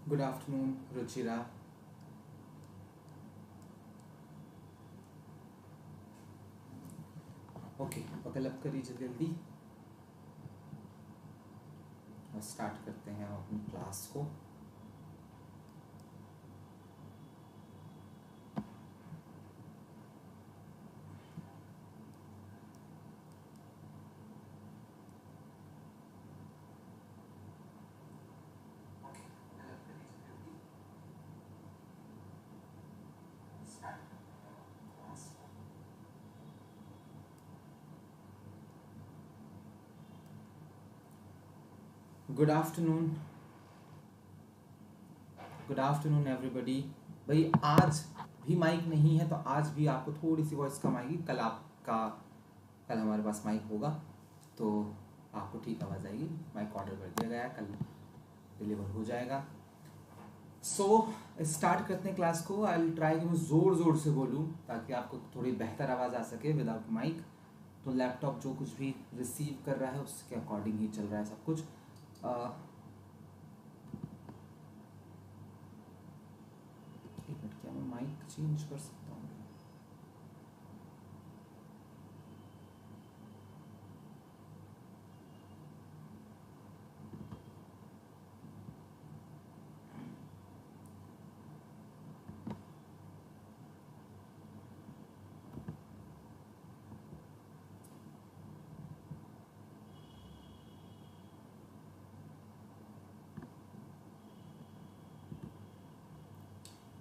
Good afternoon, Ruchira. Okay, buckle up करिए जल्दी और स्टार्ट करते हैं अपनी क्लास को। Good afternoon everybody. भाई आज भी माइक नहीं है तो आज भी आपको थोड़ी सी वॉइस कम आएगी। कल हमारे पास माइक होगा तो आपको ठीक आवाज़ आएगी। माइक ऑर्डर कर दिया गया है, कल डिलीवर हो जाएगा। सो स्टार्ट करते हैं क्लास को। आई विल ट्राई कि मैं ज़ोर से बोलूँ ताकि आपको थोड़ी बेहतर आवाज़ आ सके विदाउट माइक। तो लैपटॉप जो कुछ भी रिसीव कर रहा है उसके अकॉर्डिंग ही चल रहा है सब कुछ। एक मिनट, क्या मैं माइक चेंज कर सकता हूँ?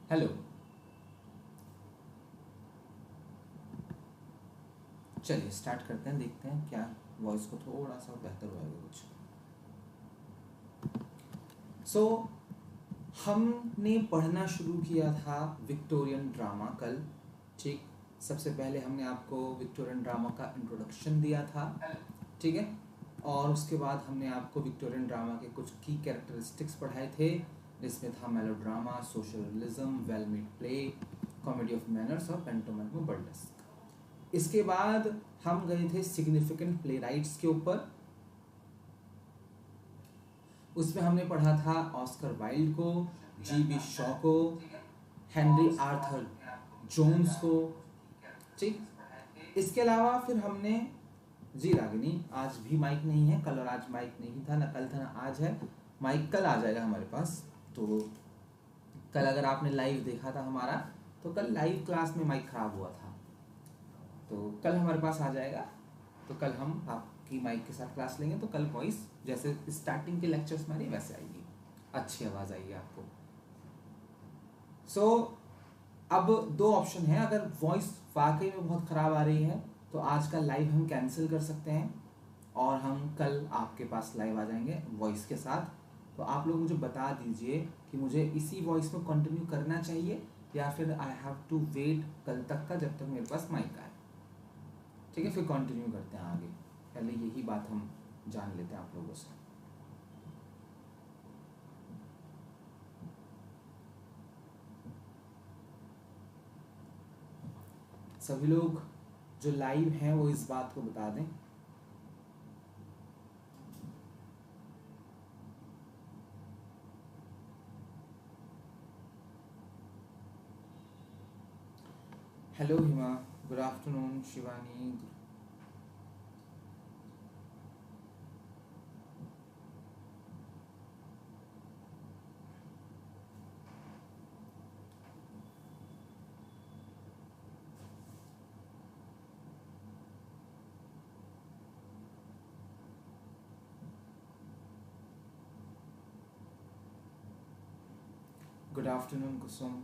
हेलो, चलिए स्टार्ट करते हैं। देखते हैं क्या वॉइस को थोड़ा सा बेहतर होगा कुछ। सो हमने पढ़ना शुरू किया था विक्टोरियन ड्रामा कल। ठीक, सबसे पहले हमने आपको विक्टोरियन ड्रामा का इंट्रोडक्शन दिया था, ठीक है। और उसके बाद हमने आपको विक्टोरियन ड्रामा के कुछ की कैरेक्टरिस्टिक्स पढ़ाए थे, जिसमें था melodrama, social realism, well made play, comedy of manners और पेंटोमाइम बर्लेस्क। इसके बाद हम गए थे सिग्निफिकेंट प्ले राइट्स के ऊपर। उसमें हमने पढ़ा था ऑस्कर वाइल्ड को, जी.बी. शॉ को, हेनरी आर्थर जोन्स को, ठीक। इसके अलावा फिर हमने जी रागिनी, आज भी माइक नहीं है। कल और आज माइक नहीं था, ना कल था ना आज है। माइक कल आ जाएगा हमारे पास। तो कल अगर आपने लाइव देखा था हमारा, तो कल लाइव क्लास में माइक खराब हुआ था, तो कल हमारे पास आ जाएगा। तो कल हम आपकी माइक के साथ क्लास लेंगे, तो कल वॉइस जैसे स्टार्टिंग के लेक्चर्स में वैसे आएगी, अच्छी आवाज़ आएगी आपको। सो अब दो ऑप्शन है। अगर वॉइस वाकई में बहुत ख़राब आ रही है तो आज का लाइव हम कैंसिल कर सकते हैं और हम कल आपके पास लाइव आ जाएंगे वॉइस के साथ। तो आप लोग मुझे बता दीजिए कि मुझे इसी वॉइस में कंटिन्यू करना चाहिए या फिर आई हैव टू वेट कल तक का, जब तक मेरे पास माइक आए, ठीक है। फिर कंटिन्यू करते हैं आगे। पहले यही बात हम जान लेते हैं आप लोगों से। सभी लोग जो लाइव हैं वो इस बात को बता दें। Hello Hima, good afternoon. Shivani, good afternoon Kusum.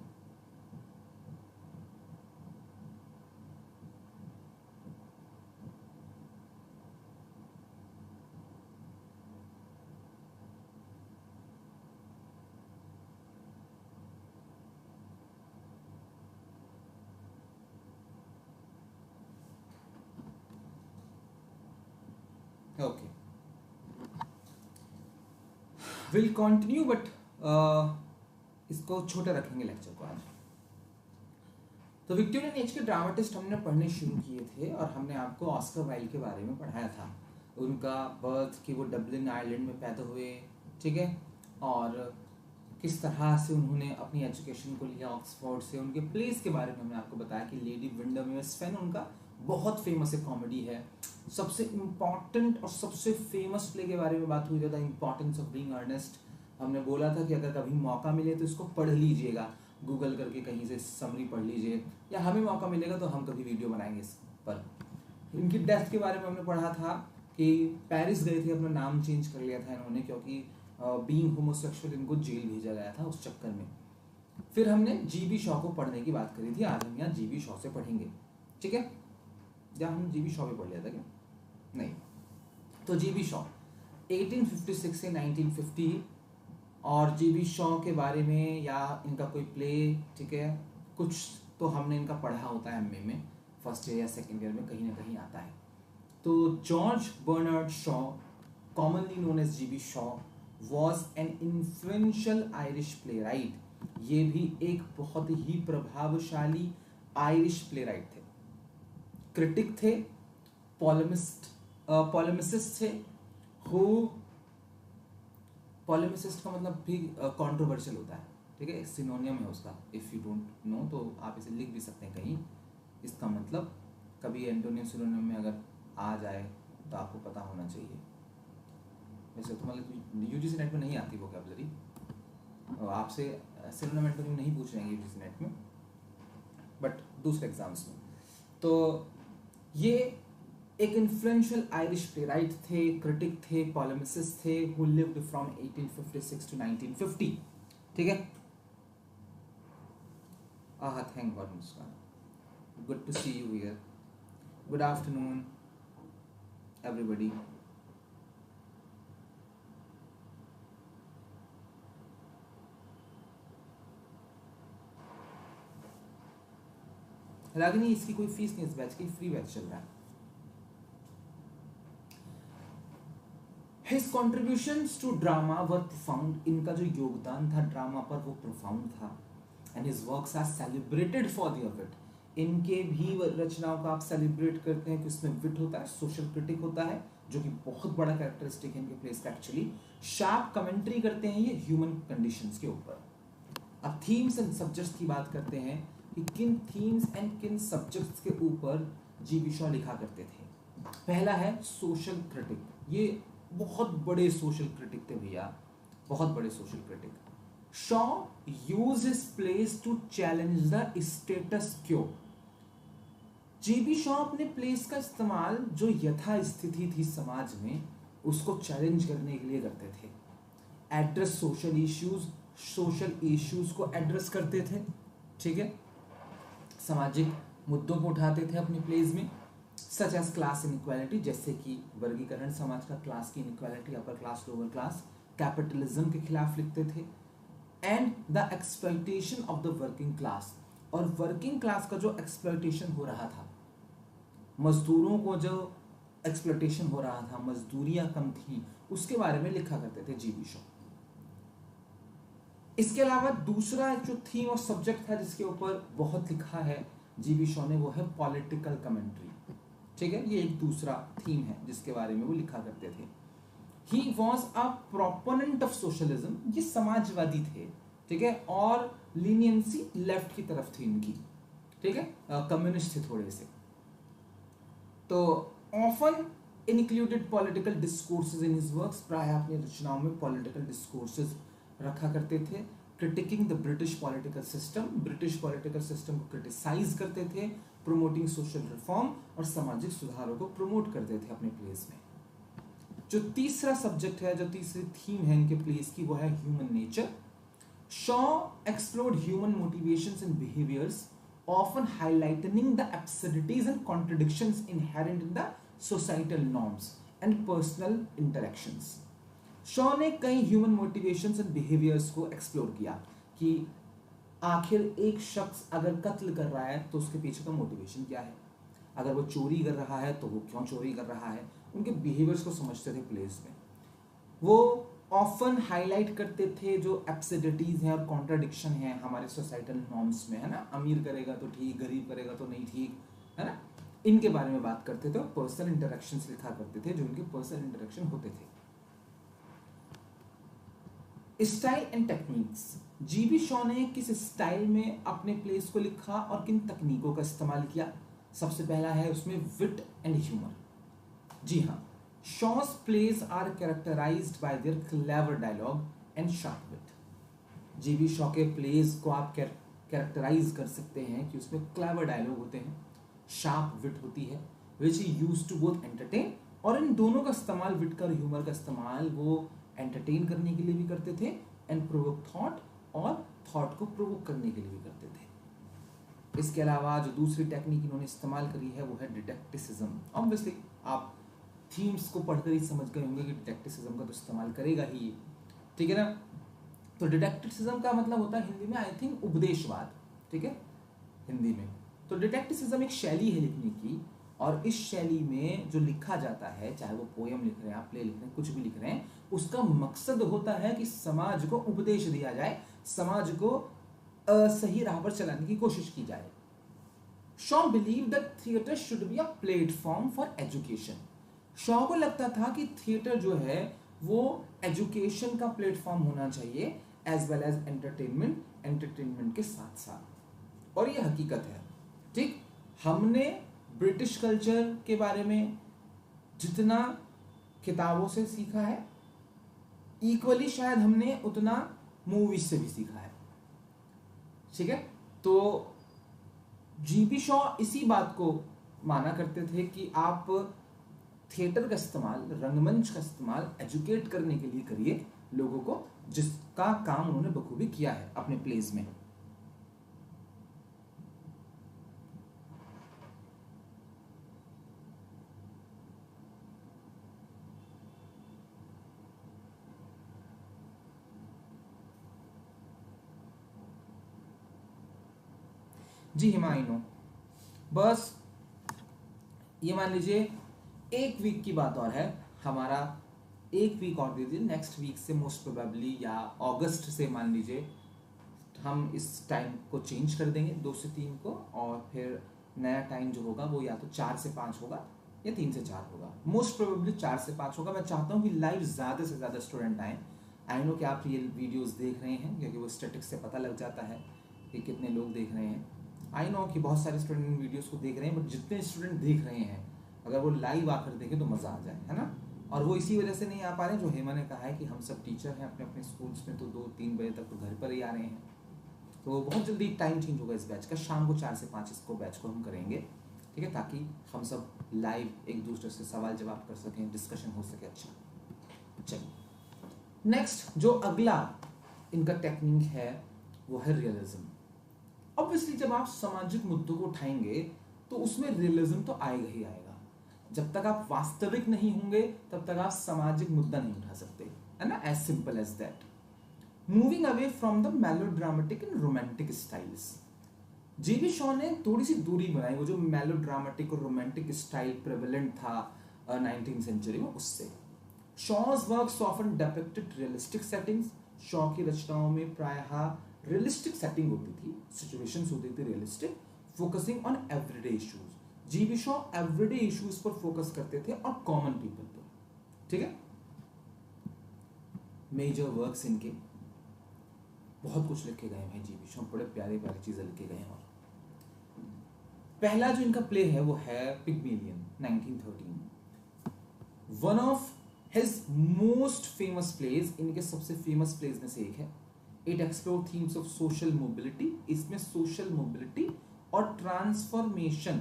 Okay, will continue but इसको छोटा रखेंगे लेक्चर को आज। तो विक्टोरियन एज के ड्रामेटिस्ट हमने पढ़ने शुरू किए थे और हमने आपको ऑस्कर वाइल्ड के बारे में पढ़ाया था। उनका बर्थ कि वो डबलिन आयरलैंड में पैदा हुए, ठीक है, और किस तरह से उन्होंने अपनी एजुकेशन को लिया ऑक्सफोर्ड से, उनके प्लेस के बारे में हमने आपको बताया कि लेडी विंडरमेअर्स फेन उनका बहुत फेमस एक कॉमेडी है। सबसे इम्पॉर्टेंट और सबसे फेमस प्ले के बारे में बात हुई, the importance of being earnest. हमने बोला था कि अगर कभी मौका मिले तो इसको पढ़ लीजिएगा, गूगल करके कहीं से समरी पढ़ लीजिए, या हमें मौका मिलेगा तो हम कभी वीडियो बनाएंगे इस पर। इनकी डेथ के बारे में हमने पढ़ा था कि पेरिस गए थे, अपना नाम चेंज कर लिया था इन्होंने, क्योंकि बीइंग होमोसेक्सुअल इनको जेल भेजा गया था उस चक्कर में। फिर हमने जीबी शॉ को पढ़ने की बात करी थी, आज हम यहाँ जीबी शॉ से पढ़ेंगे, ठीक है? या हम जीबी शॉ पे पढ़ लिया था क्या? नहीं। तो जीबी शॉ 1856 से 1950, और जीबी शॉ के बारे में या इनका कोई प्ले, ठीक है, कुछ तो हमने इनका पढ़ा होता है एमए में, फर्स्ट ईयर या सेकेंड ईयर में कहीं ना कहीं आता है। तो George Bernard Shaw, commonly known as GB Shaw, was an influential Irish playwright. ये भी एक बहुत ही प्रभावशाली आयरिश प्लेराइट थे, क्रिटिक थे, पोलेमिसिस्ट थे। हु पोलेमिसिस्ट का मतलब भी कंट्रोवर्शियल होता है, ठीक है, सिनोनियम है उसका, इफ़ यू डोंट नो तो आप इसे लिख भी सकते हैं कहीं। इसका मतलब कभी एंटोनियम सिनोनियम में अगर आ जाए तो आपको पता होना चाहिए। वैसे तो मतलब यूजीसी नेट में नहीं आती वोकैबुलरी, आपसे सिनोनिम एंटोनिम नहीं पूछ रहे हैं यूजीसी नेट में, बट दूसरे एग्जाम्स में। तो ये एक इन्फ्लुएंशियल आयरिश प्लेराइट थे, क्रिटिक थे, पोलेमिसिस्ट थे, हु लिव्ड फ्रॉम 1856 टू 1950, ठीक है? Thank God Muskan, good to see you here, good afternoon everybody. Ragini, इसकी कोई फीस नहीं, इस बैच की फ्री बैच चल रहा है। His contributions to drama were profound. इनका जो योगदान था ड्रामा पर वो profound था, and his works are celebrated for their wit. इनके भी रचनाओं का आप सेलिब्रेट करते हैं कि उसमें विट होता है, सोशल क्रिटिक होता है, जो कि बहुत बड़ा कैरेक्टरिस्टिक है इनके प्लेस का एक्चुअली। शार्प कमेंट्री करते हैं ये ह्यूमन कंडीशंस के ऊपर। अब थीम्स एंड सब्जेक्ट्स की बात करते हैं कि किन थीम्स एंड किन सब्जेक्ट्स के ऊपर जीबी शॉ लिखा करते थे। पहला है सोशल क्रिटिक, ये बहुत बड़े सोशल क्रिटिक थे भैया, बहुत बड़े social critic. Shaw used his plays to challenge the status quo. GB Shaw अपने प्लेस का इस्तेमाल जो यथा स्थिति थी समाज में उसको चैलेंज करने के लिए करते थे। एड्रेस सोशल इश्यूज को एड्रेस करते थे, ठीक है, सामाजिक मुद्दों को उठाते थे अपने प्लेस में, सच एज क्लास इनइक्वालिटी, जैसे कि वर्गीकरण समाज का, क्लास की inequality, upper class lower class, capitalism के खिलाफ लिखते थे, and the exploitation of the working class, और वर्किंग क्लास का जो एक्सप्लॉयटेशन हो रहा था, मजदूरों को जो एक्सप्लॉयटेशन हो रहा था, मजदूरियां कम थी, उसके बारे में लिखा करते थे जीबी शॉ। इसके अलावा दूसरा जो थीम और सब्जेक्ट था जिसके ऊपर बहुत लिखा है जीबी शॉ ने, वो है पॉलिटिकल कमेंट्री, ठीक है, ये एक दूसरा थीम है जिसके बारे में वो लिखा करते थे। He was a proponent of socialism, ये समाजवादी थे, ठीक है, और लीनियंसी लेफ्ट की तरफ थी इनकी, ठीक है, कम्युनिस्ट थे थोड़े से। तो often included political discourses in his works, प्राय अपनी रचनाओं में पॉलिटिकल डिस्कोर्सेज रखा करते थे। Critiquing the British political system, British political system को क्रिटिसाइज करते थे, प्रोमोटिंग सोशल रिफॉर्म, और सामाजिक सुधारों को प्रमोट करते थे अपने प्लेस में। जो तीसरा सब्जेक्ट है, जो तीसरी थीम है इनके प्लेस की, वो है human nature. Shaw explored human motivations and behaviours, often highlighting the absurdities and contradictions inherent in the societal norms and personal interactions. Shaw ने कई ह्यूमन मोटिवेशंस एंड बिहेवियर्स को एक्सप्लोर किया कि आखिर एक शख्स अगर कत्ल कर रहा है तो उसके पीछे का मोटिवेशन क्या है, अगर वो चोरी कर रहा है तो वो क्यों चोरी कर रहा है, उनके बिहेवियर्स को समझते थे प्लेस में। वो ऑफन हाईलाइट करते थे जो एब्सर्डिटीज हैं और कॉन्ट्राडिक्शन हैं हमारे सोसाइटल नॉर्म्स में, है ना, अमीर करेगा तो ठीक, गरीब करेगा तो नहीं ठीक, है ना, इनके बारे में बात करते थे, और पर्सनल इंटरेक्शंस लिखा करते थे, जो इनके पर्सनल इंटरेक्शन होते थे। Style and techniques, GB Shaw ने किस स्टाइल में अपने प्लेस को लिखा और किन तकनीकों का इस्तेमाल किया? सबसे पहला है उसमें विट एंड ह्यूमर। जी हाँ, Shaw's plays are characterized by their clever dialogue and sharp wit. GB Shaw के प्लेस को आप कैरेक्टराइज कर सकते हैं कि उसमें क्लेवर डायलॉग होते हैं, शार्प विट होती है, विच ही यूज टू बोथ एंटरटेन, और इन दोनों का इस्तेमाल, विट का और ह्यूमर का इस्तेमाल वो एंटरटेन करने के लिए भी करते थे एंड प्रोवोक थॉट, और थॉट को प्रोवोक करने के लिए भी करते थे। इसके अलावा जो दूसरी टेक्निक इन्होंने इस्तेमाल करी है वो है डिटेक्टिसिज्म। ऑब्वियसली आप थीम्स को पढ़कर ही समझ गए होंगे कि डिटेक्टिसिज्म का तो इस्तेमाल करेगा ही, ठीक है ना। तो डिटेक्टिसिज्म का मतलब होता है हिंदी में आई थिंक उपदेशवाद, ठीक है, हिंदी में। तो डिटेक्टिसिज्म एक शैली है लिखने की, और इस शैली में जो लिखा जाता है, चाहे वो पोयम लिख रहे हैं, आप प्ले लिख रहे हैं, कुछ भी लिख रहे हैं, उसका मकसद होता है कि समाज को उपदेश दिया जाए, समाज को सही राह पर चलाने की कोशिश की जाए। Shaw believe that theatre should be a platform for education. Shaw को लगता था कि थिएटर जो है वो एजुकेशन का प्लेटफॉर्म होना चाहिए, एज वेल एज एंटरटेनमेंट के साथ साथ। और ये हकीकत है, ठीक। हमने ब्रिटिश कल्चर के बारे में जितना किताबों से सीखा है, इक्वली शायद हमने उतना मूवीज से भी सीखा है, ठीक है। तो जीबी शॉ इसी बात को माना करते थे कि आप थिएटर का इस्तेमाल, रंगमंच का इस्तेमाल एजुकेट करने के लिए करिए लोगों को, जिसका काम उन्होंने बखूबी किया है अपने प्लेज में। जी हिमायनो, बस ये मान लीजिए एक वीक की बात और है, हमारा एक वीक और दे दीजिए, नेक्स्ट वीक से मोस्ट प्रोबेबली या अगस्त से मान लीजिए हम इस टाइम को चेंज कर देंगे 2 से 3 को, और फिर नया टाइम जो होगा वो या तो 4 से 5 होगा या 3 से 4 होगा, मोस्ट प्रोबेबली 4 से 5 होगा। मैं चाहता हूँ कि लाइव ज़्यादा से ज़्यादा स्टूडेंट आएँ। आई नो कि आप ये वीडियोज़ देख रहे हैं क्योंकि वो स्टेटिक्स से पता लग जाता है कि कितने लोग देख रहे हैं। आई नो कि बहुत सारे स्टूडेंट इन वीडियोस को देख रहे हैं, बट जितने स्टूडेंट देख रहे हैं अगर वो लाइव आकर देखें तो मज़ा आ जाए, है ना। और वो इसी वजह से नहीं आ पा रहे, जो हेमा ने कहा है कि हम सब टीचर हैं अपने अपने स्कूल्स में, तो 2-3 बजे तक तो घर पर ही आ रहे हैं। तो बहुत जल्दी टाइम चेंज होगा इस बैच का, शाम को 4 से 5 इसको बैच को हम करेंगे, ठीक है, ताकि हम सब लाइव एक दूसरे से सवाल जवाब कर सकें, डिस्कशन हो सके। अच्छा चलिए, नेक्स्ट जो अगला इनका टेक्निक है वो है रियलिज्म। ऑब्वियसली जब आप सामाजिक मुद्दों को उठाएंगे तो उसमें रियलिज्म तो आएगा ही आएगा। जब तक आप वास्तविक नहीं होंगे तब तक आप सामाजिक मुद्दा नहीं उठा सकते, है ना, as simple as that. Moving away from the melodramatic and romantic styles, GB Shaw ने थोड़ी सी दूरी बनाई वो जो मेलोड्रामेटिक और रोमांटिक स्टाइल प्रेवलेंट था 19th सेंचुरी में, उससे। Shows works often depicted realistic settings. Shaw की रचनाओं में प्रायः रियलिस्टिक सेटिंग होती थी, सिचुएशंस होती थी realistic, focusing on everyday issues. GB Shaw everyday issues पर फोकस करते थे और कॉमन पीपल पर, ठीक है। मेजर वर्क्स इनके बहुत कुछ लिखे गए हैं, जीबी शॉ बड़े प्यारे प्यारी चीजें लिखे गए हैं। और पहला जो इनका प्ले है वो है Pygmalion 1913। One of his most famous plays, इनके सबसे फेमस प्लेज में से एक है। It explore themes of social mobility. इसमें सोशल मोबिलिटी और ट्रांसफॉर्मेशन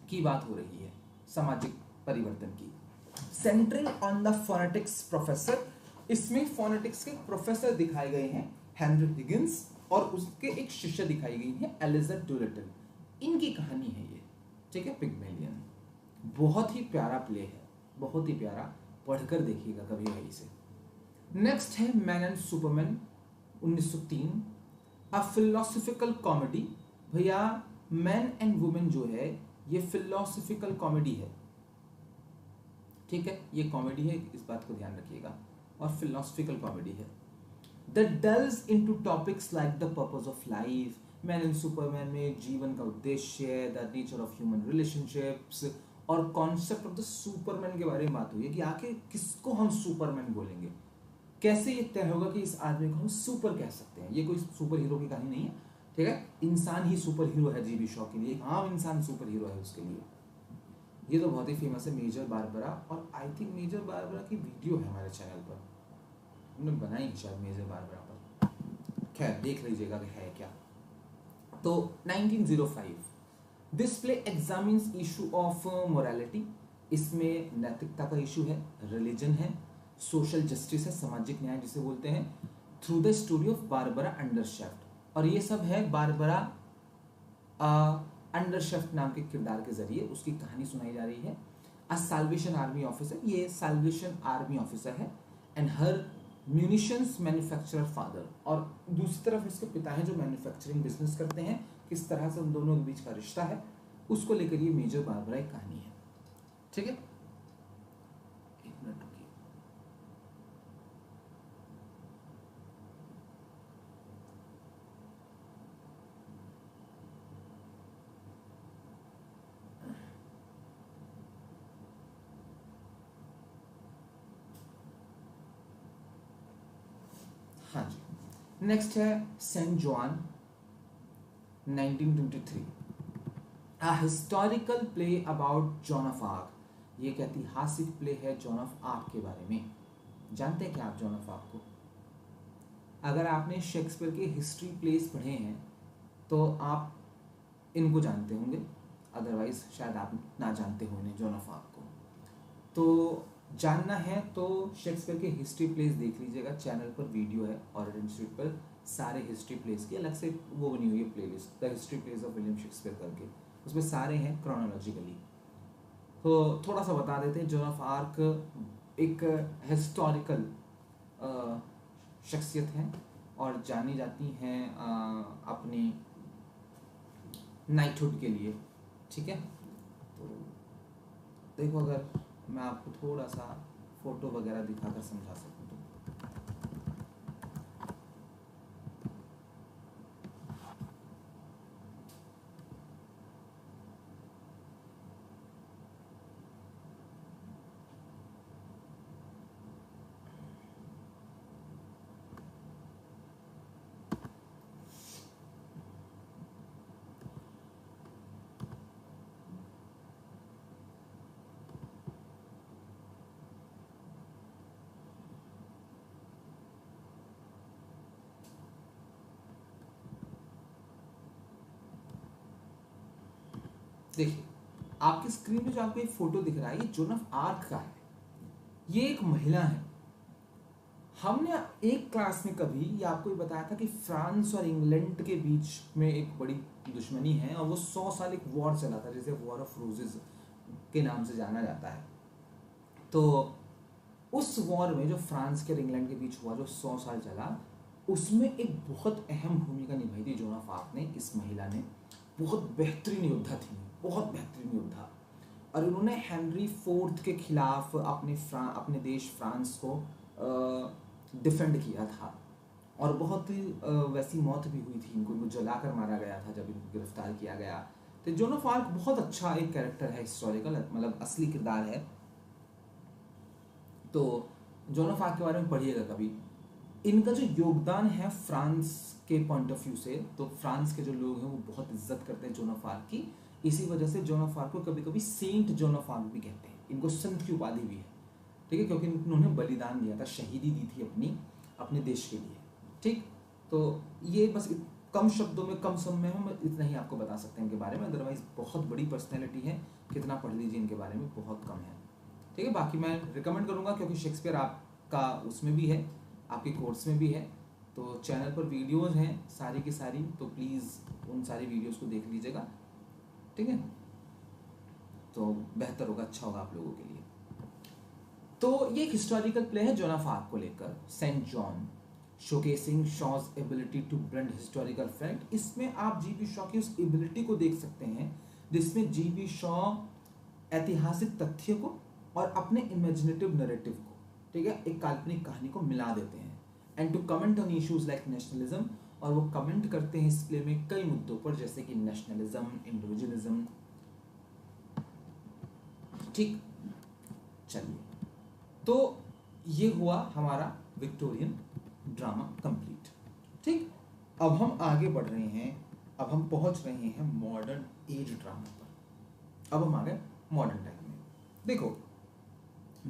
की बात हो रही है, सामाजिक परिवर्तन की। Centring on the phonetics professor, इसमें फोनेटिक्स के प्रोफेसर दिखाए गए हैं हेनरी हिगिंस, और उसके एक शिष्य दिखाई गई है एलिजा डोलिटल। इनकी कहानी है ये, ठीक है, पिग्मेलियन। बहुत ही प्यारा प्ले है, बहुत ही प्यारा, पढ़कर देखिएगा कभी भाई से। नेक्स्ट है man and Superman 1903, a philosophical comedy. भैया मैन एंड वुमेन जो है ये फिलोसॉफिकल कॉमेडी है, ठीक है, ये कॉमेडी है, इस बात को ध्यान रखिएगा, और फिलोसॉफिकल कॉमेडी है। That delves into topics like the purpose of life. Man and superman में जीवन का उद्देश्य, the nature of human relationships और कॉन्सेप्ट ऑफ द सुपरमैन के बारे में बात हुई है कि आखिर किसको हम सुपरमैन बोलेंगे, कैसे ये तय होगा कि इस आदमी को हम सुपर कह सकते हैं? ये कोई सुपर हीरो की कहानी नहीं है, ठीक है, इंसान ही सुपर हीरो है जीबी शॉ के लिए, एक आम इंसान सुपर हीरो है उसके लिए। ये तो बहुत ही फेमस है, मेजर बारबरा, और आई थिंक मेजर बारबरा की वीडियो है हमारे चैनल पर, हमने बनाई है शायद मेजर बारबरा पर, खैर देख लीजिएगा कि है क्या। तो 1905 this play examines issue of morality, इसमें नैतिकता का इशू है, रिलीजन है, सोशल जस्टिस है, सामाजिक न्याय जिसे बोलते हैं, through the story of Barbara Undershaft, और ये सब है बारबरा अंडरशेफ्ट नाम के किरदार के जरिए उसकी कहानी सुनाई जा रही है। अ साल्वेशन आर्मी ऑफिसर, ये साल्वेशन आर्मी ऑफिसर है, and her munitions manufacturer father, और दूसरी तरफ इसके पिता हैं जो मैन्युफैक्चरिंग बिजनेस करते हैं, किस तरह से उन दोनों के बीच का रिश्ता है उसको लेकर ये मेजर बारबरा एक कहानी है, ठीक है। एक मिनट रुकिए, हाँ जी। नेक्स्ट है Saint Joan 1923, a historical play about Joan of Arc, ये एक ऐतिहासिक प्ले है जॉन ऑफ आर्क के बारे में। जानते हैं क्या आप जॉन ऑफ आर्क को? अगर आपने शेक्सपियर के हिस्ट्री प्लेस पढ़े हैं तो आप इनको जानते होंगे, अदरवाइज शायद आप ना जानते हो इन्हें, जॉन ऑफ आर्क को। तो जानना है तो शेक्सपियर के हिस्ट्री प्लेस देख लीजिएगा, चैनल पर वीडियो है और इंस्टीट्यूट पर सारे हिस्ट्री प्लेस की अलग से वो बनी हुई है playlist, the history place of William Shakespeare करके, उसमें सारे हैं क्रोनोलॉजिकली। तो थोड़ा सा बता देते हैं, जॉन ऑफ आर्क एक हिस्टोरिकल शख्सियत हैं और जानी जाती हैं अपनी नाइटहुड के लिए, ठीक है। तो देखो, अगर मैं आपको थोड़ा सा फोटो वगैरह दिखाकर समझा सकूं तो, देखिए आपकी स्क्रीन पे जो आपको एक फोटो दिख रहा है ये जॉन ऑफ आर्क का है। ये एक महिला है। हमने एक क्लास में कभी ये आपको ये बताया था कि फ्रांस और इंग्लैंड के बीच में एक बड़ी दुश्मनी है और वो 100 साल एक वॉर चला था जिसे वॉर ऑफ रोजेस के नाम से जाना जाता है। तो उस वॉर में जो फ्रांस के और इंग्लैंड के बीच हुआ, जो 100 साल चला, उसमें एक बहुत अहम भूमिका निभाई थी जॉन ऑफ आर्क ने। इस महिला ने बहुत बेहतरीन योद्धा थी, बहुत बेहतरीन योद्धा, और उन्होंने हेनरी फोर्थ के खिलाफ अपने देश फ्रांस को डिफेंड किया था, और बहुत वैसी मौत भी हुई थी, इनको जलाकर मारा गया था जब इनको गिरफ्तार किया गया। तो जॉन ऑफ आर्क बहुत अच्छा एक कैरेक्टर है, हिस्टोरिकल, मतलब असली किरदार है। तो जॉन ऑफ आर्क के बारे में पढ़िएगा कभी। इनका जो योगदान है फ्रांस के पॉइंट ऑफ व्यू से, तो फ्रांस के जो लोग हैं वो बहुत इज्जत करते हैं जॉन ऑफ आर्क की। इसी वजह से जॉन ऑफ आर्क को कभी कभी सेंट जॉन ऑफ आर्क भी कहते हैं, इनको संत की उपाधि भी है, ठीक है, क्योंकि इन्होंने बलिदान दिया था, शहीदी दी थी अपने देश के लिए, ठीक। तो ये बस कम शब्दों में, कम समय में हम इतना ही आपको बता सकते हैं इनके बारे में, अदरवाइज बहुत बड़ी पर्सनैलिटी है, कितना पढ़ लीजिए इनके बारे में, बहुत कम है, ठीक है। बाकी मैं रिकमेंड करूँगा क्योंकि शेक्सपियर आपका उसमें भी है, आपके कोर्स में भी है, तो चैनल पर वीडियोज़ हैं सारी की सारी, तो प्लीज़ उन सारी वीडियोज़ को देख लीजिएगा, ठीक है, तो बेहतर होगा, अच्छा होगा आप लोगों के लिए। तो ये एक हिस्टोरिकल प्ले है जॉन ऑफ आर्क को लेकर, Saint Joan, showcasing Shaw's ability to blend historical fact. इसमें आप जीबी शॉ की उस एबिलिटी को देख सकते हैं जिसमें जीबी शॉ ऐतिहासिक तथ्य को और अपने इमेजिनेटिव नैरेटिव को, ठीक है, एक काल्पनिक कहानी को मिला देते हैं, and to comment on issues like nationalism, और वो कमेंट करते हैं इस प्ले में कई मुद्दों पर, जैसे कि नेशनलिज्म, इंडिविजुअलिज्म, ठीक। चलिए, तो ये हुआ हमारा विक्टोरियन ड्रामा कंप्लीट। ठीक, अब हम आगे बढ़ रहे हैं, अब हम पहुंच रहे हैं मॉडर्न एज ड्रामा पर। अब हम आ गए मॉडर्न टाइम में। देखो,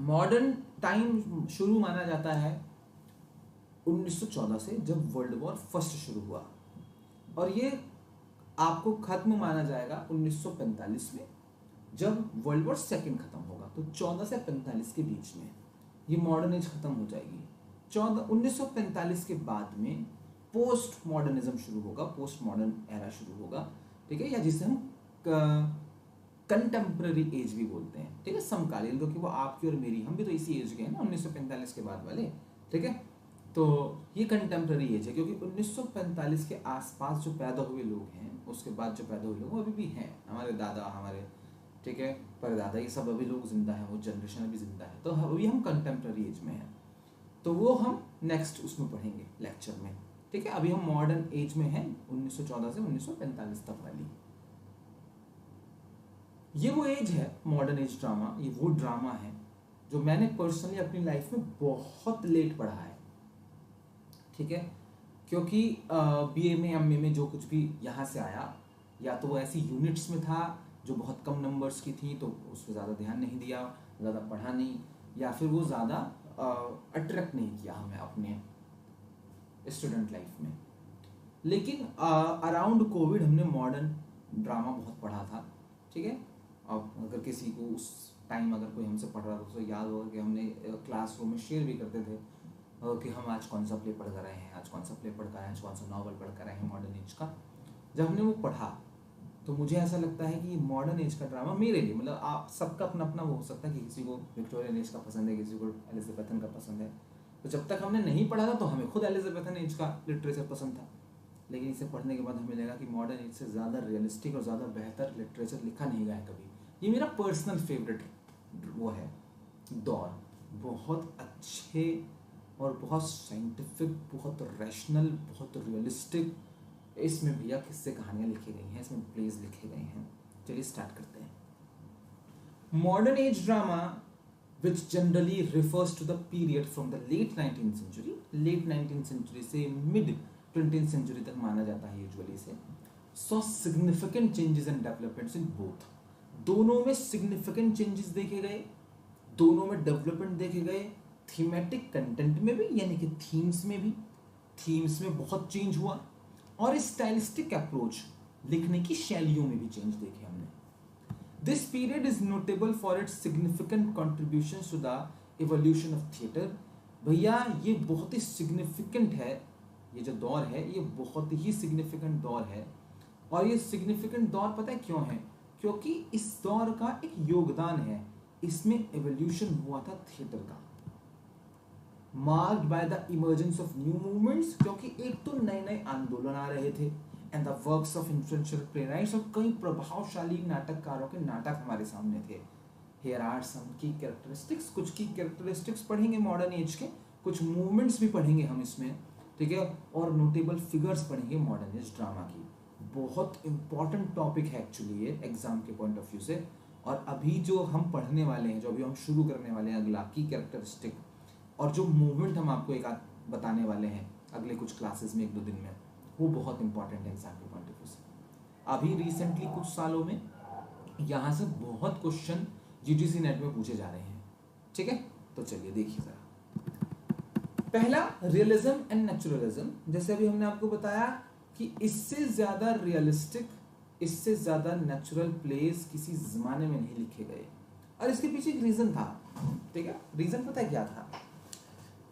मॉडर्न टाइम शुरू माना जाता है 1914 से, जब वर्ल्ड वॉर फर्स्ट शुरू हुआ, और ये आपको खत्म माना जाएगा 1945 में, जब वर्ल्ड वॉर सेकेंड खत्म होगा। तो 14 से 45 के बीच में ये मॉडर्न एज खत्म हो जाएगी। 1945 के बाद में पोस्ट मॉडर्निज्म शुरू होगा, पोस्ट मॉडर्न एरा शुरू होगा। ठीक है, या जिसे हम कंटेम्प्रेरी एज भी बोलते हैं। ठीक है, समकालीन, क्योंकि वो आपकी और मेरी, हम भी तो इसी एज के हैं ना, 1945 के बाद वाले। ठीक है, तो ये कंटेम्प्रेरी एज है, क्योंकि 1945 के आसपास जो पैदा हुए लोग हैं, उसके बाद जो पैदा हुए लोग वो अभी भी हैं, हमारे दादा, हमारे, ठीक है, परदादा, ये सब अभी लोग जिंदा हैं, वो जनरेशन अभी जिंदा है। तो अभी हम कंटेम्प्रेरी एज में हैं, तो वो हम नेक्स्ट उसमें पढ़ेंगे लेक्चर में। ठीक है, अभी हम मॉडर्न एज में हैं, 1914 से 1945 तक वाली। ये वो एज है मॉडर्न एज ड्रामा, ये वो ड्रामा है जो मैंने पर्सनली अपनी लाइफ में बहुत लेट पढ़ा है। ठीक है, क्योंकि बीए में, एमए में जो कुछ भी यहाँ से आया, या तो वो ऐसी यूनिट्स में था जो बहुत कम नंबर्स की थी, तो उस पर ज़्यादा ध्यान नहीं दिया, ज़्यादा पढ़ा नहीं, या फिर वो ज़्यादा अट्रैक्ट नहीं किया हमें अपने स्टूडेंट लाइफ में। लेकिन अराउंड कोविड हमने मॉडर्न ड्रामा बहुत पढ़ा था। ठीक है, अब अगर किसी को उस टाइम अगर कोई हमसे पढ़ रहा था तो याद होगा कि हमने क्लासरूम में शेयर भी करते थे कि हम आज कौन सा प्ले पढ़ कर रहे हैं, आज कौन सा प्ले पढ़ कर आए हैं, आज कौन सा नॉवल पढ़ कर आए हैं मॉडर्न एज का। जब हमने वो पढ़ा तो मुझे ऐसा लगता है कि मॉडर्न एज का ड्रामा मेरे लिए, मतलब आप सबका अपना अपना वो हो सकता है कि किसी को विक्टोरियन एज का पसंद है, किसी को एलिजाबेथन का पसंद है। तो जब तक हमने नहीं पढ़ा था तो हमें खुद एलिजाबेथन एज का लिटरेचर पसंद था, लेकिन इसे पढ़ने के बाद हमें लगा कि मॉडर्न एज से ज़्यादा रियलिस्टिक और ज़्यादा बेहतर लिटरेचर लिखा नहीं गया है कभी। ये मेरा पर्सनल फेवरेट वो है दौर, बहुत अच्छे और बहुत साइंटिफिक, बहुत रैशनल, बहुत रियलिस्टिक इसमें भैया किस्से कहानियाँ लिखी गई हैं, इसमें प्लेज लिखे गए हैं। चलिए स्टार्ट करते हैं। Modern age drama which generally refers to the period from the late 19th century, late 19th century से mid 20th century तक माना जाता है यूजुअली से, saw significant changes and developments in both, दोनों में significant changes देखे गए, दोनों में डेवलपमेंट देखे गए, थीमेटिक कंटेंट में भी, यानी कि थीम्स में भी, थीम्स में बहुत चेंज हुआ, और स्टाइलिस्टिक अप्रोच, लिखने की शैलियों में भी चेंज देखे हमने। This period is notable for its significant contributions to the evolution of theatre। भैया ये बहुत ही significant है, ये जो दौर है ये बहुत ही significant दौर है, और ये significant दौर पता है क्यों है? क्योंकि इस दौर का एक योगदान है, इसमें evolution हुआ था थिएटर का, marked by the emergence of new movements, क्योंकि एक तो नए नए आंदोलन आ रहे थे, and the works of influential playwrights, और कई प्रभावशाली नाटककारों के नाटक हमारे सामने थे। हियर आर सम की कैरेक्टरिस्टिक्स, कुछ की कैरेक्टरिस्टिक्स पढ़ेंगे मॉडर्न एज के, कुछ मूवमेंट्स भी पढ़ेंगे हम इसमें, ठीक है, और नोटेबल फिगर्स पढ़ेंगे मॉडर्न एज ड्रामा की। बहुत इंपॉर्टेंट टॉपिक है एक्चुअली ये एग्जाम के पॉइंट ऑफ व्यू से। और अभी जो हम पढ़ने वाले हैं, जो अभी हम शुरू करने वाले हैं अगला, की कैरेक्टरिस्टिक और जो मूवमेंट हम आपको एक बताने वाले हैं अगले कुछ क्लासेस में, 1-2 दिन में, वो बहुत इंपॉर्टेंट है एग्जाम के पॉइंट ऑफ व्यू से। अभी रिसेंटली कुछ सालों में यहाँ से बहुत क्वेश्चन यूजीसी नेट में पूछे जा रहे हैं। ठीक है, तो चलिए देखिए जरा। पहला, रियलिज्म एंड नेचुरलिज्म। जैसे अभी हमने आपको बताया कि इससे ज्यादा रियलिस्टिक, इससे ज्यादा नेचुरल प्लेस किसी जमाने में नहीं लिखे गए, और इसके पीछे एक रीजन था। ठीक है, रीजन पता है क्या था?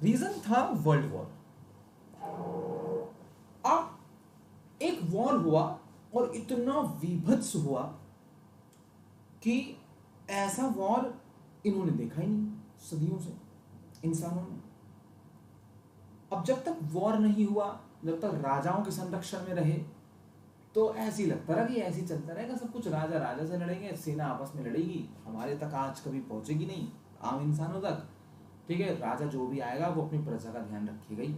रीजन था वर्ल्ड वॉर। अब एक वॉर हुआ और इतना विभत्स हुआ कि ऐसा वॉर इन्होंने देखा ही नहीं सदियों से इंसानों ने। अब जब तक वॉर नहीं हुआ, जब तक राजाओं के संरक्षण में रहे, तो ऐसे ही लगता रहा कि ऐसे ही चलता रहेगा सब कुछ, राजा राजा से लड़ेंगे, सेना आपस में लड़ेगी, हमारे तक आज कभी पहुंचेगी नहीं, आम इंसानों तक। ठीक है, राजा जो भी आएगा वो अपनी प्रजा का ध्यान रखेगा ही।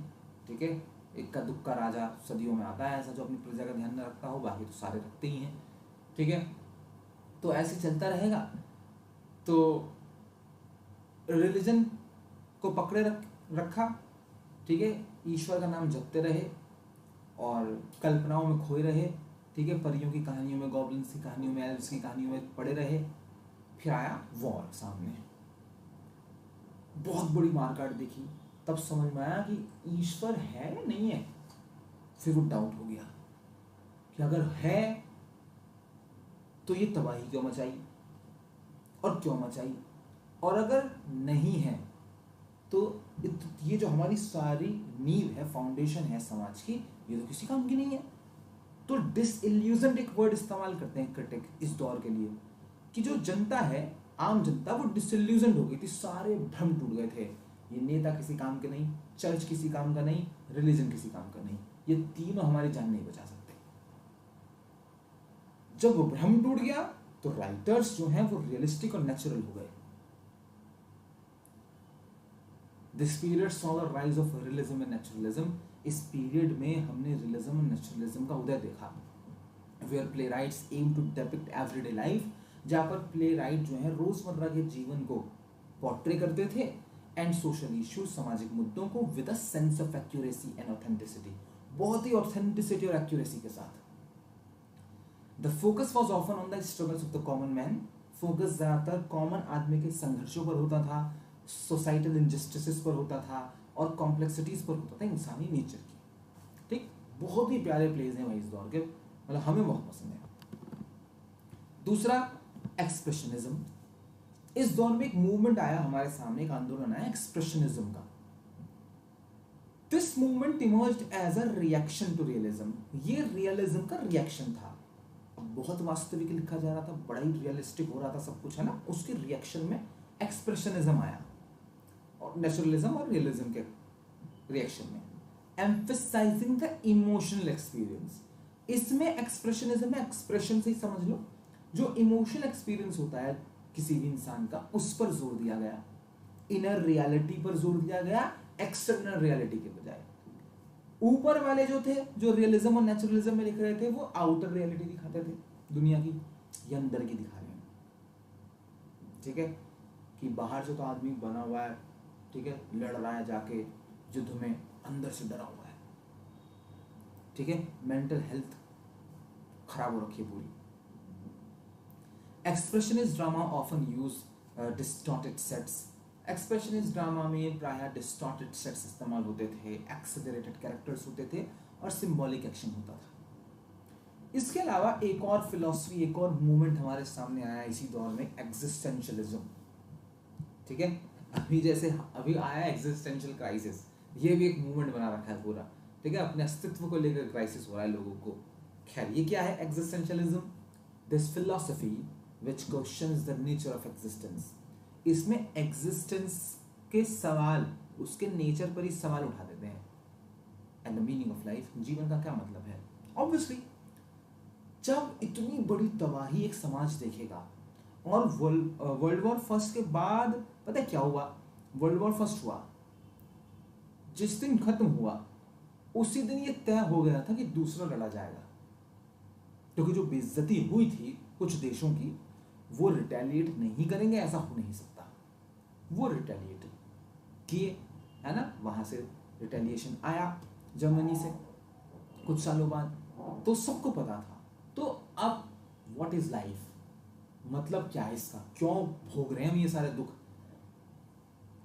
ठीक है, इक्का दुक्का राजा सदियों में आता है ऐसा जो अपनी प्रजा का ध्यान न रखता हो, बाकी तो सारे रखते ही हैं। ठीक है, तो ऐसे चलता रहेगा। तो रिलीजन को पकड़े रखा, ठीक है, ईश्वर का नाम जपते रहे और कल्पनाओं में खोए रहे, ठीक है, परियों की कहानियों में, गॉब्लिन्स की कहानियों में, एल्व्स की कहानियों में पड़े रहे। फिर आया वॉर सामने, बहुत बड़ी मारकाट देखी, तब समझ में आया कि ईश्वर है या नहीं है। फिर वो डाउट हो गया कि अगर है तो ये तबाही क्यों मचाई और क्यों मचाई, और अगर नहीं है तो ये जो हमारी सारी नींव है, फाउंडेशन है समाज की, ये तो किसी काम की नहीं है। तो डिसइल्यूजन एक वर्ड इस्तेमाल करते हैं क्रिटिक इस दौर के लिए, कि जो जनता है, आम जनता, वो डिसइल्यूजन हो गई थी, सारे भ्रम टूट गए थे। ये नेता किसी काम के नहीं, चर्च किसी काम का नहीं, रिलीजन किसी काम का नहीं, ये तीनों हमारी जान नहीं बचा सकते। जब वो भ्रम टूट गया तो राइटर्स जो हैं वो रियलिस्टिक और नेचुरल हो गए। This period saw the rise of realism and naturalism. इस पीरियड में हमने रियलिज्म और नेचुरलिज्म का उदय देखा। Where playwrights aim to depict everyday life, जहाँ पर प्ले राइट जो है रोजमर्रा के जीवन को पोर्ट्रे करते थे, एंड सोशल इश्यूज, सामाजिक मुद्दों को, with a sense of accuracy and authenticity, बहुत ही ऑथेंटिसिटी और एक्यूरेसी के साथ। The focus was often on the struggles of the common man. Focus ज्यादातर कॉमन आदमी के संघर्षों पर होता था, सोसाइटल इनजस्टिसेस पर होता था, और कॉम्प्लेक्सिटीज पर होता था इंसानी नेचर की। ठीक, बहुत ही प्यारे प्लेज हैं भाई इस दौर के, मतलब हमें बहुत पसंद है। दूसरा, एक्सप्रेशनिज्म। इस दौर में एक मूवमेंट आया हमारे सामने, एक आंदोलन आया एक्सप्रेशनिज्म का। This movement emerged as a reaction to realism. ये रियलिज्म का रिएक्शन था। बहुत वास्तविक लिखा जा रहा था, बड़ा ही रियलिस्टिक हो रहा था सब कुछ, है ना। उसके रिएक्शन में एक्सप्रेशनिज्म आया, और नेचुरलिज्म और रियलिज्म के रिएक्शन में, एम्फसाइजिंग द इमोशनल एक्सपीरियंस। इसमें एक्सप्रेशनिज्म में एक्सप्रेशन से ही समझ लो, जो इमोशनल एक्सपीरियंस होता है किसी भी इंसान का, उस पर जोर दिया गया। इनर रियलिटी पर जोर दिया गया, एक्सटर्नल रियलिटी के बजाय। ऊपर वाले जो थे, जो रियलिज्म और नेचुरलिज्म में लिख रहे थे, वो आउटर रियलिटी दिखाते थे दुनिया की, ये अंदर की दिखा रहे हैं। ठीक है, कि बाहर से तो आदमी बना हुआ है, ठीक है, लड़ रहा है जाके युद्ध में, अंदर से डरा हुआ है। ठीक है, मेंटल हेल्थ खराब हो रखी है पूरी। Expressionist drama often use distorted sets. Expressionist drama में प्रायः डिस्टॉर्टेड सेट्स इस्तेमाल होते थे, एक्सेलरेटेड कैरेक्टर्स होते थे, और सिंबॉलिक एक्शन होता था। इसके अलावा एक और फिलॉसफी, एक और मूवमेंट हमारे सामने आया इसी दौर में, एग्जिस्टेंशियलिज्म। ठीक है, अभी जैसे अभी आया एग्जिस्टेंशियल क्राइसिस, ये भी एक मूवमेंट बना रखा है पूरा। ठीक है, अपने अस्तित्व को लेकर क्राइसिस हो रहा है लोगों को। खैर, ये क्या है existentialism? This philosophy which questions the nature of existence. इसमें एग्जिस्टेंस के सवाल, उसके नेचर पर ही सवाल उठा देते हैं, and the meaning of life, जीवन का क्या मतलब है। ऑब्वियसली जब इतनी बड़ी तबाही एक समाज देखेगा, और वर्ल्ड वॉर फर्स्ट के बाद पता है क्या हुआ? वर्ल्ड वॉर फर्स्ट हुआ, जिस दिन खत्म हुआ उसी दिन ये तय हो गया था कि दूसरा लड़ा जाएगा, क्योंकि जो बेइज्जती हुई थी कुछ देशों की, वो रिटेलिएट नहीं करेंगे, ऐसा हो नहीं सकता। वो रिटेलिएट किए, है ना। वहां से रिटेलिएशन आया जर्मनी से कुछ सालों बाद, तो सबको पता था। तो अब व्हाट इज लाइफ, मतलब क्या है इसका, क्यों भोग रहे हैं हम ये सारे दुख,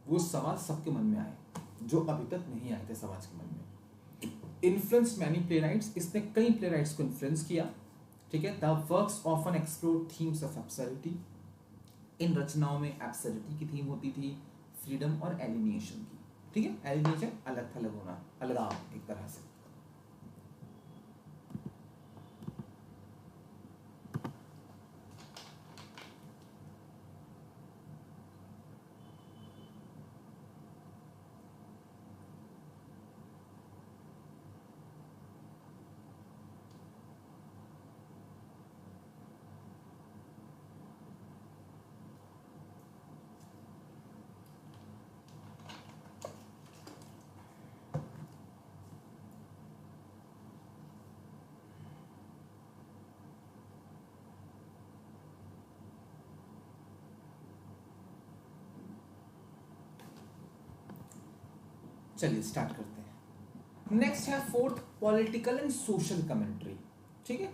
वो सवाल सबके मन में आए जो अभी तक नहीं आए थे समाज के मन में। इन्फ्लुएंस मैनी प्लेराइट्स, इसने कई प्लेराइट्स को इन्फ्लुएंस किया। ठीक है, the works often explore themes of absurdity. इन रचनाओं में एब्सर्डिटी की थीम होती थी, फ्रीडम और एलिनिएशन की। ठीक है, एलिनिएशन अलग थलग होना, अलगाव एक तरह से। चलिए स्टार्ट करते हैं। नेक्स्ट है fourth, political and social commentary. ठीक है,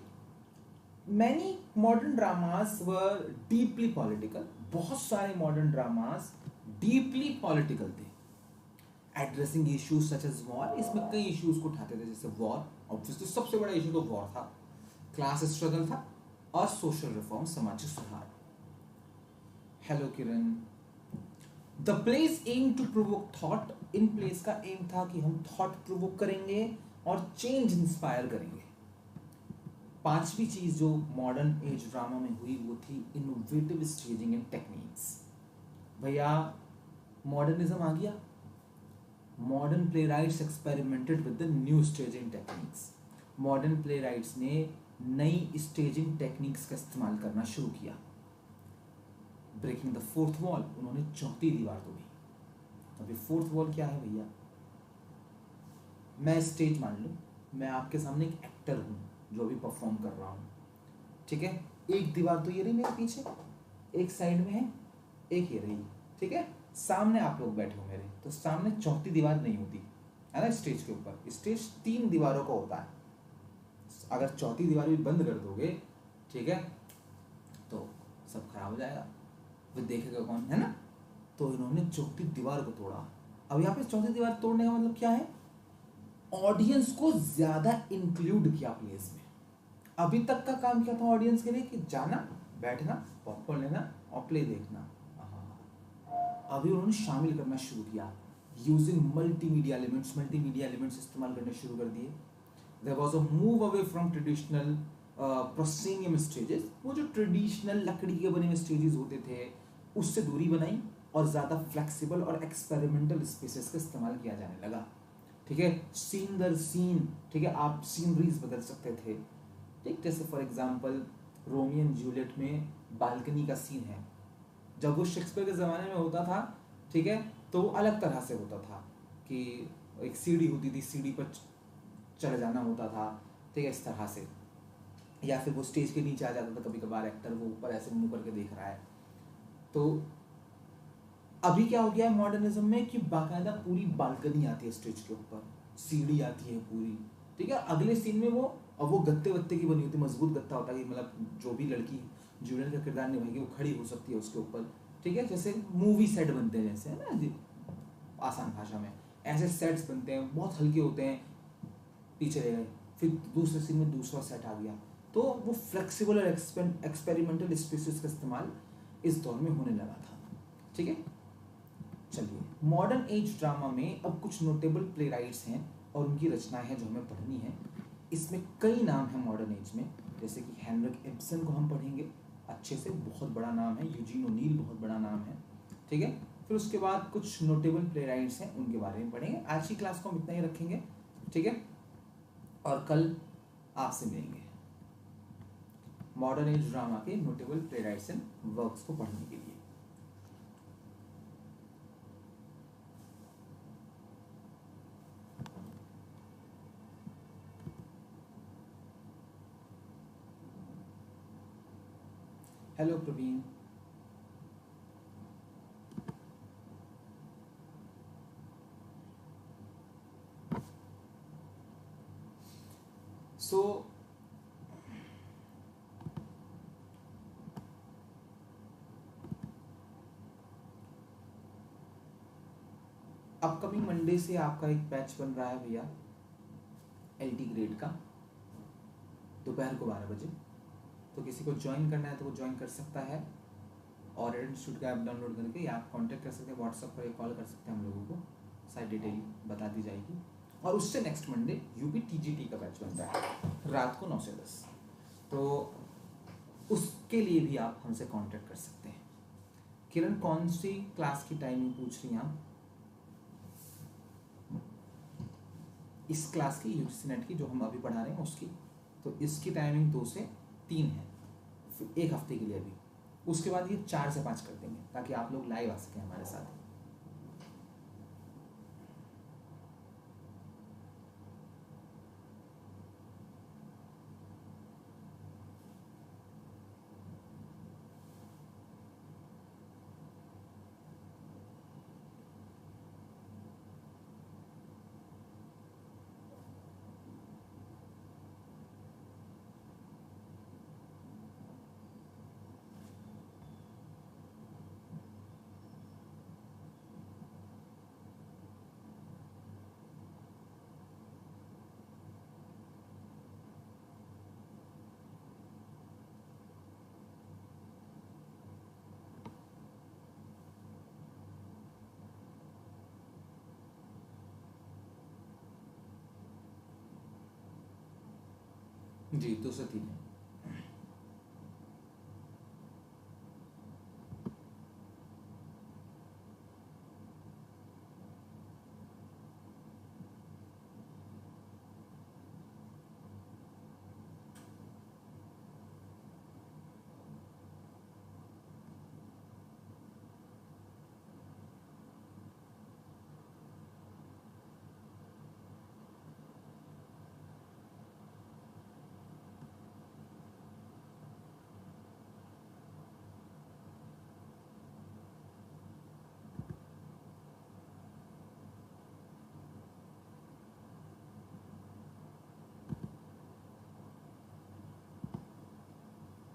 many modern dramas were deeply political, बहुत सारे मॉडर्न ड्रामास डीपली पॉलिटिकल थे, addressing issues such as war, इसमें कई इश्यूज को उठाते थे, जैसे वॉर, ऑब्वियसली सबसे बड़ा इशू तो वॉर था, क्लास स्ट्रगल था, और सोशल रिफॉर्म, सामाजिक सुधार। Hello Kiran. The plays aim to provoke thought, इन प्लेस का एम था कि हम थॉट प्रोवोक करेंगे और चेंज इंस्पायर करेंगे। पांचवी चीज जो मॉडर्न एज ड्रामा में हुई वो थी इनोवेटिव स्टेजिंग एंड टेक्निक्स। भैया मॉडर्निज्म आ गया, modern playwrights experimented with the new staging techniques. Modern playwrights ने नई स्टेजिंग टेक्निक्स का इस्तेमाल करना शुरू किया। ब्रेकिंग द फोर्थ वॉल, उन्होंने चौथी दीवार तोड़ी। अभी फोर्थ वॉल क्या है भैया? मैं स्टेज मान लूं, मैं आपके सामने एक एक्टर हूं जो अभी परफॉर्म कर रहा हूं, ठीक है। एक दीवार तो ये रही मेरे पीछे, एक साइड में है, एक ये रही, ठीक है। सामने आप लोग बैठे हो मेरे, तो सामने चौथी दीवार नहीं होती है ना स्टेज के ऊपर। स्टेज 3 दीवारों का होता है, अगर चौथी दीवार भी बंद कर दोगे, ठीक है, तो सब खराब हो जाएगा, फिर देखेगा कौन, है ना। तो इन्होंने चौथी दीवार को तोड़ा। अब यहाँ पे चौथी दीवार तोड़ने का मतलब क्या है? ऑडियंस को ज्यादा इंक्लूड किया प्लेस में। अभी तक का काम क्या था ऑडियंस के लिए? कि जाना, बैठना, पॉपकॉर्न लेना और प्ले देखना। अभी उन्होंने शामिल करना शुरू किया, यूजिंग मल्टीमीडिया एलिमेंट्स इस्तेमाल करने शुरू कर दिए। There was a move away from traditional proscenium stages, वो जो ट्रेडिशनल लकड़ी के बने हुए स्टेजेस होते थे उससे दूरी बनाई और ज़्यादा फ्लेक्सिबल और एक्सपेरिमेंटल स्पेसेस का इस्तेमाल किया जाने लगा। ठीक है, सीन दर सीन, ठीक है, आप सीनरीज बदल सकते थे। ठीक, जैसे for example Romeo and Juliet में बालकनी का सीन है, जब वो शेक्सपियर के ज़माने में होता था, ठीक है, तो अलग तरह से होता था कि एक सीढ़ी होती थी, सीढ़ी पर चढ़ जाना होता था, ठीक है, इस तरह से, या फिर वो स्टेज के नीचे आ जाता था कभी कभार एक्टर, वो ऊपर ऐसे मुंह करके देख रहा है। तो अभी क्या हो गया है मॉडर्निज्म में कि बाकायदा पूरी बालकनी आती है स्टेज के ऊपर, सीढ़ी आती है पूरी, ठीक है। अगले सीन में वो, अब वो गत्ते वत्ते की बनी होती है, मजबूत गत्ता होता है कि मतलब जो भी लड़की जूलियन का किरदार निभाएगी वो खड़ी हो सकती है उसके ऊपर, ठीक है। जैसे मूवी सेट बनते हैं, जैसे, है ना जी, आसान भाषा में ऐसे सेट्स बनते हैं, बहुत हल्के होते हैं, पीछे रह गए, फिर दूसरे सीन में दूसरा सेट आ गया। तो वो फ्लेक्सिबल और एक्सपेरिमेंटल स्पेसेस का इस्तेमाल इस दौर में होने लगा था, ठीक है। चलिए, मॉडर्न एज ड्रामा में अब कुछ नोटेबल प्लेराइट्स हैं और उनकी रचनाएं हैं जो हमें पढ़नी है। इसमें कई नाम हैं मॉडर्न एज में, जैसे कि हेनरिक इब्सन को हम पढ़ेंगे अच्छे से, बहुत बड़ा नाम है, यूजीन ओनील बहुत बड़ा नाम है, ठीक है। फिर उसके बाद कुछ नोटेबल प्लेराइट्स हैं, उनके बारे में पढ़ेंगे। आज की क्लास को हम इतना ही रखेंगे, ठीक है, और कल आपसे मिलेंगे मॉडर्न एज ड्रामा के नोटेबल प्लेराइट्स एंड वर्क्स को पढ़ने के लिए। Hello Praveen. So upcoming Monday से आपका एक बैच बन रहा है भैया, एलटी ग्रेड का, दोपहर को 12 बजे। तो किसी को ज्वाइन करना है तो वो ज्वाइन कर सकता है, और इंस्टीट्यूट का ऐप डाउनलोड करके, या आप कांटेक्ट कर सकते हैं व्हाट्सएप पर, कॉल कर सकते हैं हम लोगों को, सारी डिटेल बता दी जाएगी। और उससे नेक्स्ट मंडे यूपी टीजीटी का बैच बनता है रात को 9 से 10, तो उसके लिए भी आप हमसे कांटेक्ट कर सकते हैं। किरण, कौन सी क्लास की टाइमिंग पूछ रही हैं आप? इस क्लास की, यूजीसी नेट की, जो हम अभी पढ़ा रहे हैं उसकी। तो इसकी टाइमिंग 2 से 3 है, एक हफ्ते के लिए अभी। उसके बाद ये 4 से 5 कर देंगे ताकि आप लोग लाइव आ सकें हमारे साथ। जी 203 है।